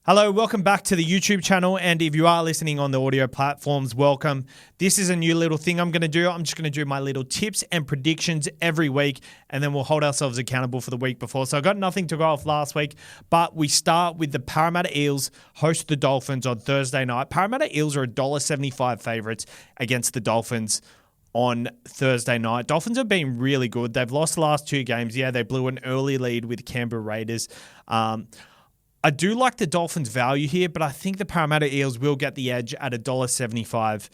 Hello, welcome back to the YouTube channel, and if you are listening on the audio platforms, welcome. This is a new little thing I'm going to do. I'm just going to do my little tips and predictions every week, and then we'll hold ourselves accountable for the week before. So I got nothing to go off last week, but we start with the Parramatta Eels host the Dolphins on Thursday night. Parramatta Eels are $1.75 favourites against the Dolphins on Thursday night. Dolphins have been really good. They've lost the last two games. Yeah, they blew an early lead with Canberra Raiders. I do like the Dolphins' value here, but I think the Parramatta Eels will get the edge at $1.75.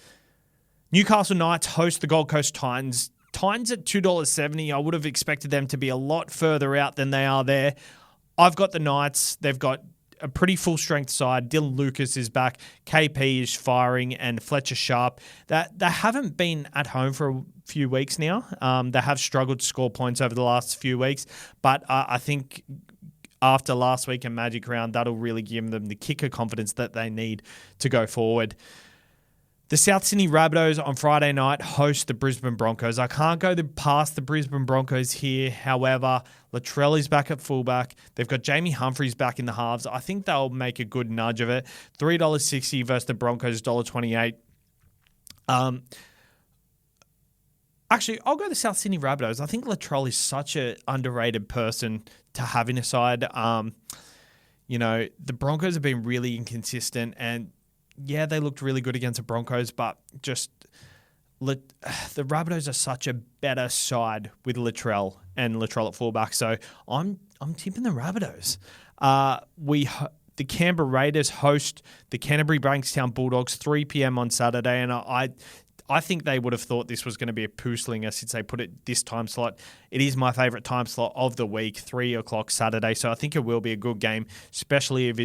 Newcastle Knights host the Gold Coast Titans. Titans at $2.70. I would have expected them to be a lot further out than they are there. I've got the Knights. They've got a pretty full-strength side. Dylan Lucas is back. KP is firing, and Fletcher Sharp. They haven't been at home for a few weeks now. They have struggled to score points over the last few weeks, but I think after last week in Magic Round, that'll really give them the kick of confidence that they need to go forward. The South Sydney Rabbitohs on Friday night host the Brisbane Broncos. I can't go past the Brisbane Broncos here. However, Latrell is back at fullback. They've got Jamie Humphries back in the halves. I think they'll make a good nudge of it. $3.60 versus the Broncos, $1.28. Actually, I'll go the South Sydney Rabbitohs. I think Latrell is such an underrated person to have in a side. The Broncos have been really inconsistent, and yeah, they looked really good against the Broncos, but just the Rabbitohs are such a better side with Latrell at fullback. So I'm tipping the Rabbitohs. The Canberra Raiders host the Canterbury Bankstown Bulldogs 3 p.m. on Saturday, and I think they would have thought this was going to be a poo slinger since they put it this time slot. It is my favourite time slot of the week, 3 o'clock Saturday, so I think it will be a good game, especially if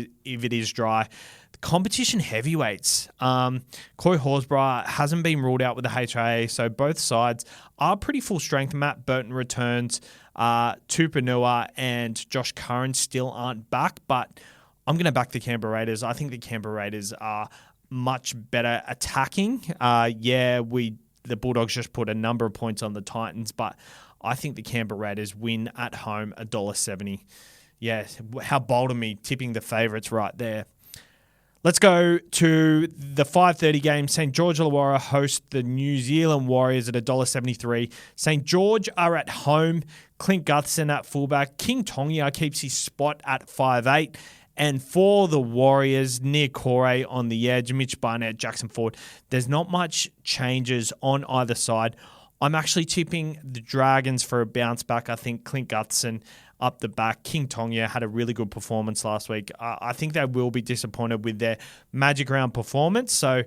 it is dry. The competition heavyweights. Corey Horsburgh hasn't been ruled out with the HIA, so both sides are pretty full strength. Matt Burton returns. Tupanua and Josh Curran still aren't back, but I'm going to back the Canberra Raiders. I think the Canberra Raiders are much better attacking. The Bulldogs just put a number of points on the Titans, but I think the Canberra Raiders win at home $1.70. Yeah, how bold of me tipping the favourites right there. Let's go to the 5:30 game. St. George Illawarra host the New Zealand Warriors at $1.73. St. George are at home. Clint Gutherson at fullback. King Tonga keeps his spot at 5'8". And for the Warriors, Nia Corey on the edge, Mitch Barnett, Jackson Ford. There's not much changes on either side. I'm actually tipping the Dragons for a bounce back. I think Clint Gutherson up the back. King Tonga had a really good performance last week. I think they will be disappointed with their Magic Round performance. So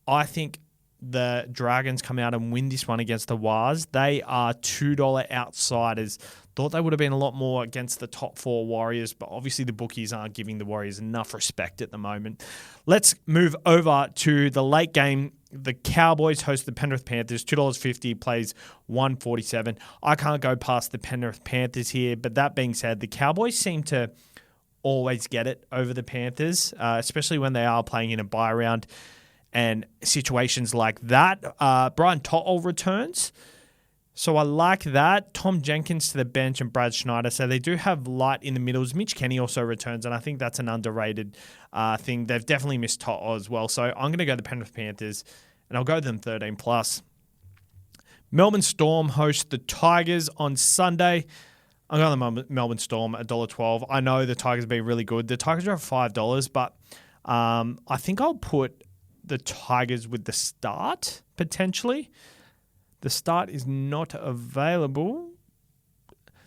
I think the Dragons come out and win this one against the Wars. They are $2 outsiders. Thought they would have been a lot more against the top four Warriors, but obviously the bookies aren't giving the Warriors enough respect at the moment. Let's move over to the late game. The Cowboys host the Penrith Panthers. $2.50 plays $1.47. I can't go past the Penrith Panthers here, but that being said, the Cowboys seem to always get it over the Panthers, especially when they are playing in a bye round and situations like that. Brian To'o returns. So I like that. Tom Jenkins to the bench and Brad Schneider. So they do have light in the middles. Mitch Kenny also returns, and I think that's an underrated thing. They've definitely missed To'o as well. So I'm going to go the Penrith Panthers, and I'll go them 13+. Melbourne Storm host the Tigers on Sunday. I'm going the Melbourne Storm at $1.12. I know the Tigers have been really good. The Tigers are at $5, but I think I'll put the Tigers with the start, potentially. The start is not available.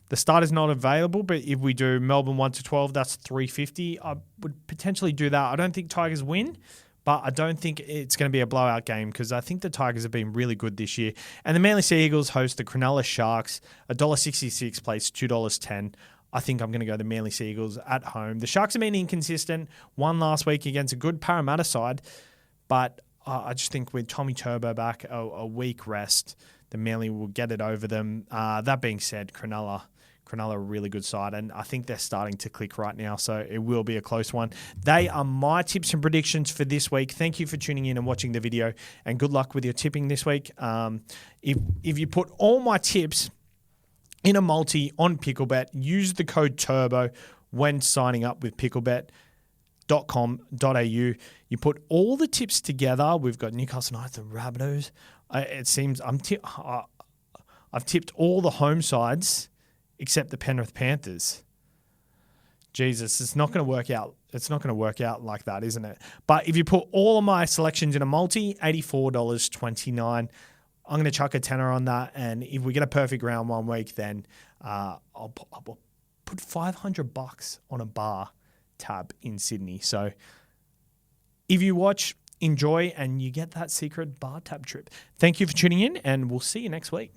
But if we do Melbourne 1-12, that's $3.50. I would potentially do that. I don't think Tigers win, but I don't think it's going to be a blowout game because I think the Tigers have been really good this year. And the Manly Sea Eagles host the Cronulla Sharks. $1.66 plays $2.10. I think I'm going to go the Manly Sea Eagles at home. The Sharks have been inconsistent. Won last week against a good Parramatta side, but I just think with Tommy Turbo back, a week rest, the Manly will get it over them. That being said, Cronulla are a really good side, and I think they're starting to click right now, so it will be a close one. They are my tips and predictions for this week. Thank you for tuning in and watching the video, and good luck with your tipping this week. If you put all my tips in a multi on Picklebet, use the code TURBO when signing up with Picklebet. betfair.com.au. You put all the tips together. We've got Newcastle Knights and Rabbitohs. It seems I've tipped all the home sides except the Penrith Panthers. Jesus, it's not going to work out. It's not going to work out like that, isn't it? But if you put all of my selections in a multi, $84.29. I'm going to chuck a tenner on that. And if we get a perfect round one week, then I'll put $500 on a bar tab in Sydney. So if you watch, enjoy, and you get that secret bar tab trip. Thank you for tuning in, and we'll see you next week.